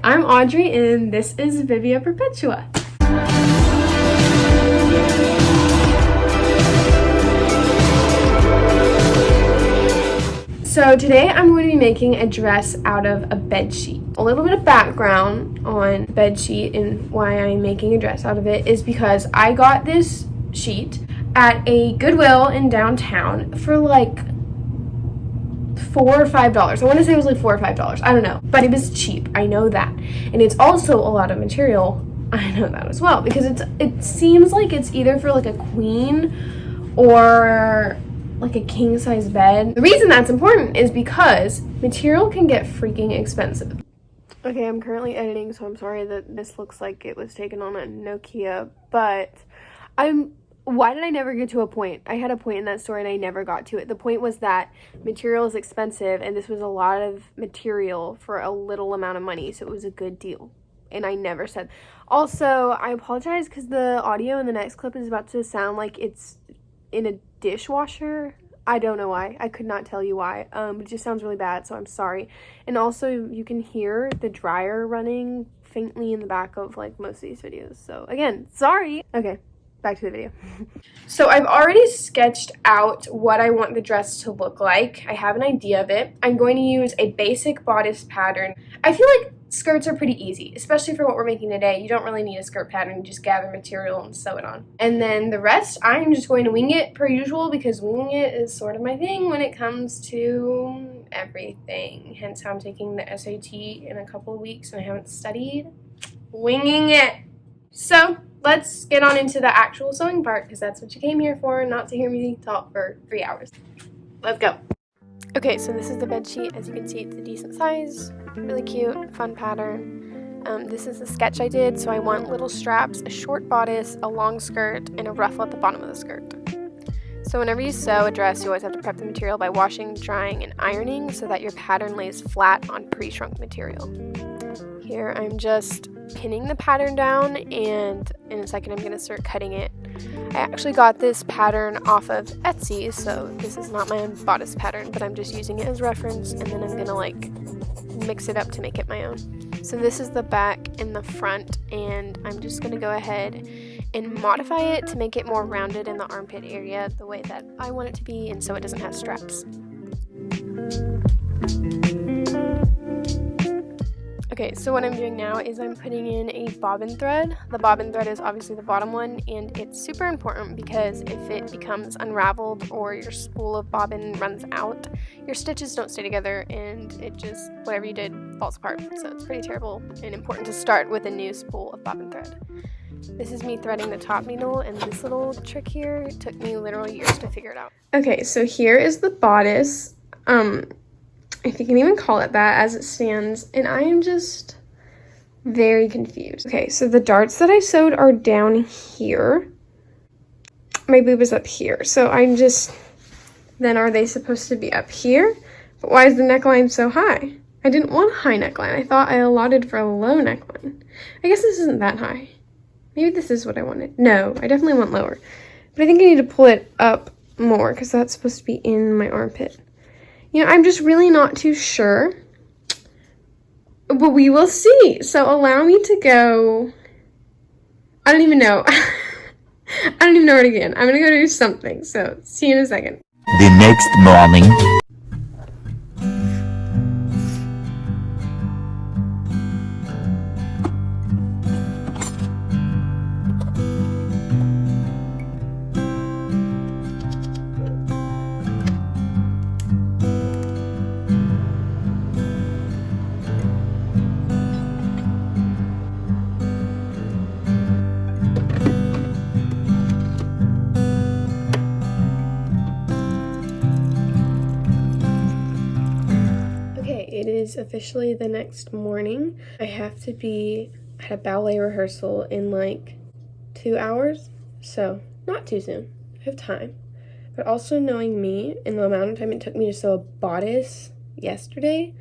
I'm Audrey and this is Vivia Perpetua. So today I'm going to be making a dress out of a bed sheet. A little bit of background on bed sheet and why I'm making a dress out of it is because I got this sheet at a Goodwill in downtown for like $4 or $5. I want to say it was like $4 or $5. I don't know, but it was cheap. I know that, and it's also a lot of material. I know that as well because it seems like it's either for like a queen or like a king size bed. The reason that's important is because material can get freaking expensive. Okay, I'm currently editing, so I'm sorry that this looks like it was taken on a Nokia, but why did I never get to a point? I had a point in that story and I never got to it. The point was that material is expensive and this was a lot of material for a little amount of money, so it was a good deal. And I never said. Also, I apologize because the audio in the next clip is about to sound like it's in a dishwasher. I don't know why. I could not tell you why. It just sounds really bad, so I'm sorry. And also, you can hear the dryer running faintly in the back of like most of these videos. So again, sorry. Okay, back to the video. So I've already sketched out what I want the dress to look like. I have an idea of it. I'm going to use a basic bodice pattern. I feel like skirts are pretty easy, especially for what we're making today. You don't really need a skirt pattern. You just gather material and sew it on. And then the rest, I'm just going to wing it per usual because winging it is sort of my thing when it comes to everything. Hence how I'm taking the SAT in a couple of weeks and I haven't studied. Winging it. So let's get on into the actual sewing part because that's what you came here for, not to hear me talk for 3 hours. Let's go. Okay, so this is the bed sheet. As you can see, it's a decent size, really cute, fun pattern. This is the sketch I did, so I want little straps, a short bodice, a long skirt, and a ruffle at the bottom of the skirt. So whenever you sew a dress, you always have to prep the material by washing, drying, and ironing so that your pattern lays flat on pre-shrunk material. Here I'm just pinning the pattern down, and in a second I'm going to start cutting it. I actually got this pattern off of Etsy, so this is not my own bodice pattern, but I'm just using it as reference, and then I'm going to like mix it up to make it my own. So this is the back and the front, and I'm just going to go ahead and modify it to make it more rounded in the armpit area the way that I want it to be, and so it doesn't have straps. Okay, so what I'm doing now is I'm putting in a bobbin thread. The bobbin thread is obviously the bottom one, and it's super important because if it becomes unraveled or your spool of bobbin runs out, your stitches don't stay together and it just, whatever you did, falls apart. So it's pretty terrible and important to start with a new spool of bobbin thread. This is me threading the top needle, and this little trick here took me literally years to figure it out. Okay, so here is the bodice. If you can even call it that as it stands, and I am just very confused. Okay, so the darts that I sewed are down here. My boob is up here, so I'm just, then are they supposed to be up here? But why is the neckline so high? I didn't want a high neckline. I thought I allotted for a low neckline. I guess this isn't that high. Maybe this is what I wanted. No, I definitely want lower. But I think I need to pull it up more because that's supposed to be in my armpit. You know, I'm just really not too sure, but we will see. So allow me to go, I don't even know. I don't even know where to begin. I'm going to go do something. So see you in a second. The next morning. It is officially the next morning. I have to be at a ballet rehearsal in like 2 hours, so not too soon. I have time. But also knowing me and the amount of time it took me to sew a bodice yesterday,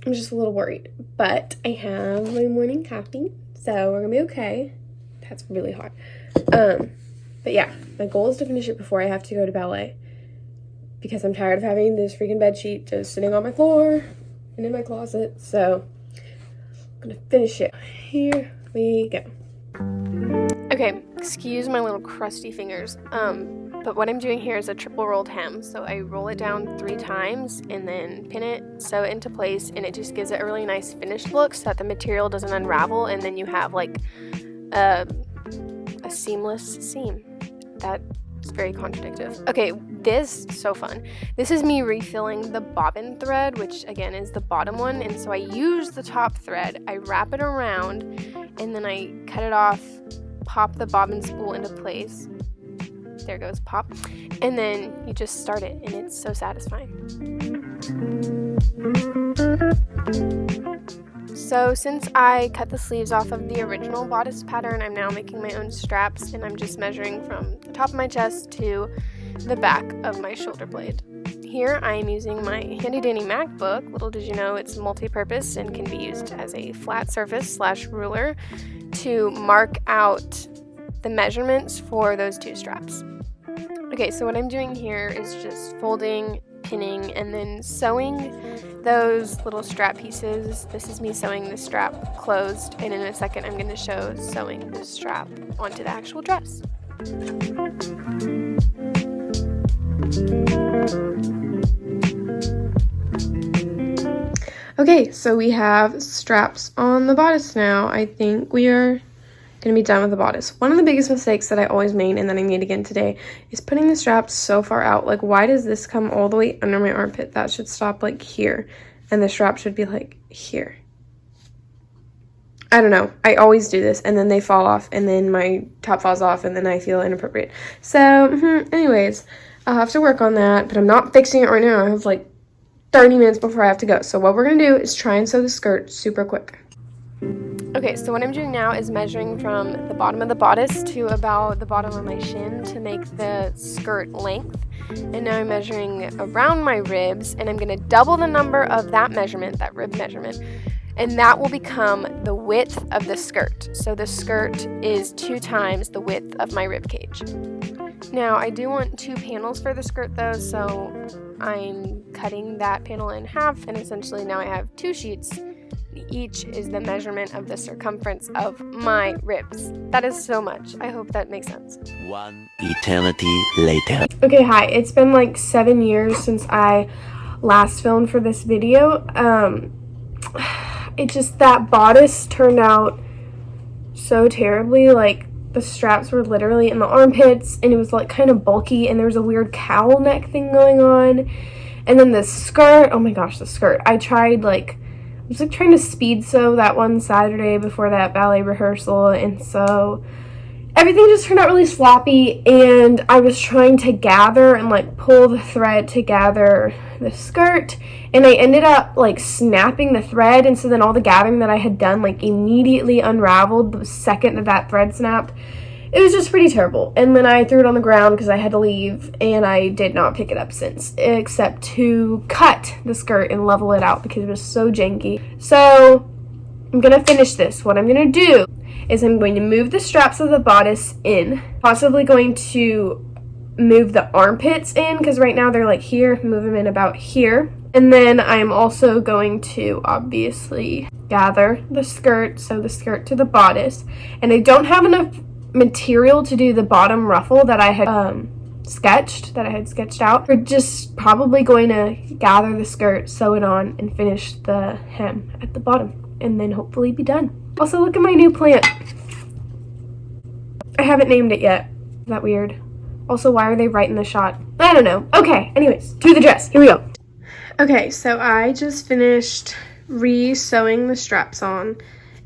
I'm just a little worried. But I have my morning coffee, so we're gonna be okay. That's really hot. But yeah, my goal is to finish it before I have to go to ballet, because I'm tired of having this freaking bed sheet just sitting on my floor and in my closet. So I'm gonna finish it. Here we go. Okay, excuse my little crusty fingers. But what I'm doing here is a triple rolled hem. So I roll it down 3 times and then pin it, sew it into place, and it just gives it a really nice finished look so that the material doesn't unravel, and then you have like a seamless seam. That's very contradictive. Okay, this, so fun. This is me refilling the bobbin thread, which again is the bottom one, and so I use the top thread, I wrap it around, and then I cut it off, pop the bobbin spool into place. There goes pop. And then you just start it, and it's so satisfying. So since I cut the sleeves off of the original bodice pattern, I'm now making my own straps, and I'm just measuring from the top of my chest to the back of my shoulder blade. Here I am using my handy dandy MacBook. Little did you know it's multi-purpose and can be used as a flat surface / ruler to mark out the measurements for those 2 straps. Okay, so what I'm doing here is just folding, pinning, and then sewing those little strap pieces. This is me sewing the strap closed, and in a second I'm going to show sewing the strap onto the actual dress. Okay, so we have straps on the bodice now. I think we are going to be done with the bodice. One of the biggest mistakes that I always made and that I made again today is putting the straps so far out. Like, why does this come all the way under my armpit? That should stop like here, and the strap should be like here. I don't know. I always do this, and then they fall off, and then my top falls off, and then I feel inappropriate. So, anyways, I'll have to work on that, but I'm not fixing it right now. I have like 30 minutes before I have to go. So what we're going to do is try and sew the skirt super quick. Okay, so what I'm doing now is measuring from the bottom of the bodice to about the bottom of my shin to make the skirt length. And now I'm measuring around my ribs, and I'm going to double the number of that measurement, that rib measurement, and that will become the width of the skirt. So the skirt is 2 times the width of my rib cage. Now, I do want 2 panels for the skirt though, so I'm cutting that panel in half, and essentially now I have 2 sheets. Each is the measurement of the circumference of my ribs. That is so much. I hope that makes sense. 1 eternity later. Okay, hi. It's been like 7 years since I last filmed for this video. It just, that bodice turned out so terribly. Like, the straps were literally in the armpits, and it was like kind of bulky, and there was a weird cowl neck thing going on. And then the skirt, oh my gosh, the skirt. I was like trying to speed sew that one Saturday before that ballet rehearsal, and so everything just turned out really sloppy, and I was trying to gather and like pull the thread to gather the skirt, and I ended up like snapping the thread, and so then all the gathering that I had done like immediately unraveled the second that thread snapped. It was just pretty terrible, and then I threw it on the ground because I had to leave, and I did not pick it up since, except to cut the skirt and level it out because it was so janky. So I'm gonna finish this. What I'm gonna do is I'm going to move the straps of the bodice in, possibly going to move the armpits in because right now they're like here, move them in about here. And then I'm also going to obviously gather the skirt, sew the skirt to the bodice. And I don't have enough material to do the bottom ruffle that I had sketched out. We're just probably going to gather the skirt, sew it on, and finish the hem at the bottom, and then hopefully be done. Also, look at my new plant. I haven't named it yet. Is that weird? Also, why are they right in the shot? I don't know. Okay, anyways, to the dress. Here we go. Okay, so I just finished re-sewing the straps on,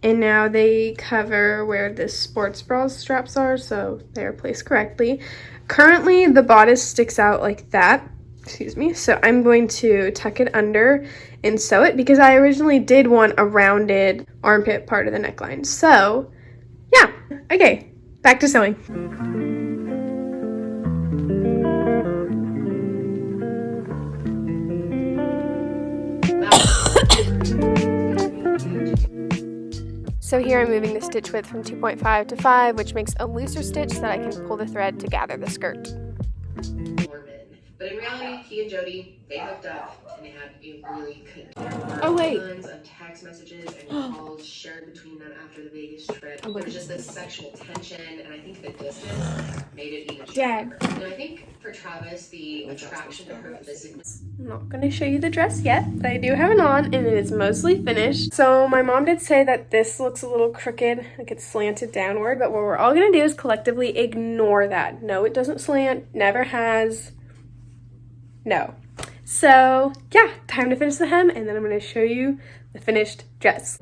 and now they cover where the sports bra straps are, so they're placed correctly. Currently, the bodice sticks out like that. Excuse me. So I'm going to tuck it under and sew it because I originally did want a rounded armpit part of the neckline. So, yeah. Okay, back to sewing. So here I'm moving the stitch width from 2.5 to 5, which makes a looser stitch so that I can pull the thread to gather the skirt. But in reality, he and Jody, they hooked up and they had a really good time. Oh, wait. Tons of text messages and calls shared between them after the Vegas trip. There was just this sexual tension, and I think the distance made it even stronger. And I think for Travis, the attraction to her physically. I'm not going to show you the dress yet, but I do have it on, and it is mostly finished. So my mom did say that this looks a little crooked, like it's slanted downward, but what we're all going to do is collectively ignore that. No, it doesn't slant, never has. No. So yeah, time to finish the hem, and then I'm going to show you the finished dress.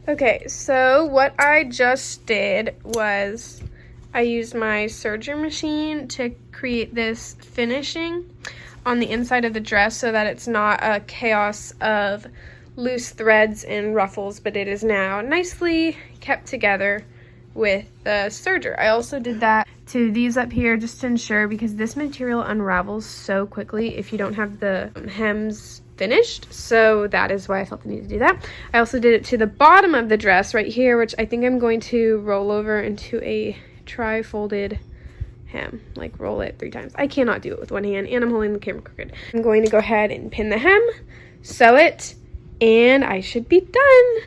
Okay, so what I just did was I used my serger machine to create this finishing on the inside of the dress so that it's not a chaos of loose threads and ruffles, but it is now nicely kept together with the serger. I also did that to these up here just to ensure, because this material unravels so quickly if you don't have the hems finished, so that is why I felt the need to do that. I also did it to the bottom of the dress right here, which I think I'm going to roll over into a tri-folded hem, like roll it 3 times. I cannot do it with one hand, and I'm holding the camera crooked. I'm going to go ahead and pin the hem, sew it, and I should be done.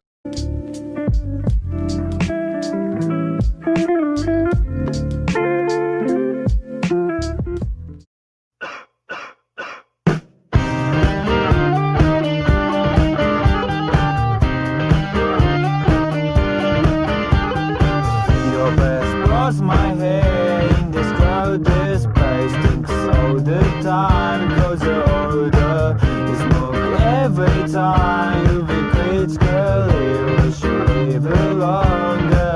My hair in this crowded space, think so the time goes older. You smoke every time you be quits, girl. You wish you live longer.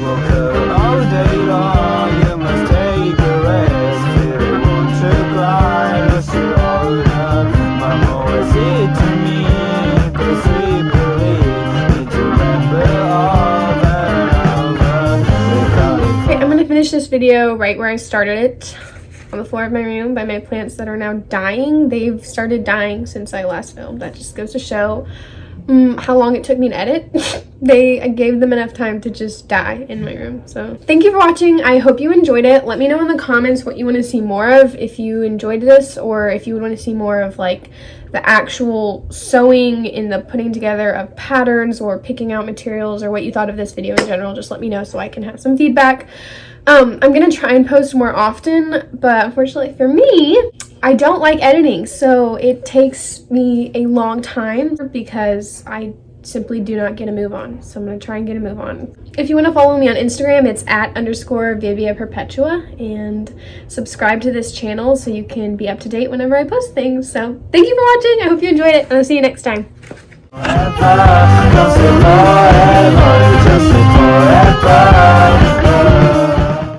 Walk all day long, you must take a rest. If you want to cry, just you older. Mom always said to me, 'cause we believe, need to remember over and over. Okay, I'm gonna finish this video right where I started it, on the floor of my room by my plants that are now dying. They've started dying since I last filmed. That just goes to show how long it took me to edit. I gave them enough time to just die in my room. So thank you for watching. I hope you enjoyed it. Let me know in the comments what you want to see more of, if you enjoyed this, or if you would want to see more of like the actual sewing and the putting together of patterns or picking out materials, or what you thought of this video in general. Just let me know so I can have some feedback. I'm gonna try and post more often, but unfortunately for me, I don't like editing, so it takes me a long time because I simply do not get a move on. So I'm gonna try and get a move on. If you want to follow me on Instagram, it's @_Vivia Perpetua, and subscribe to this channel so you can be up to date whenever I post things. So thank you for watching. I hope you enjoyed it, and I'll see you next time. Forever,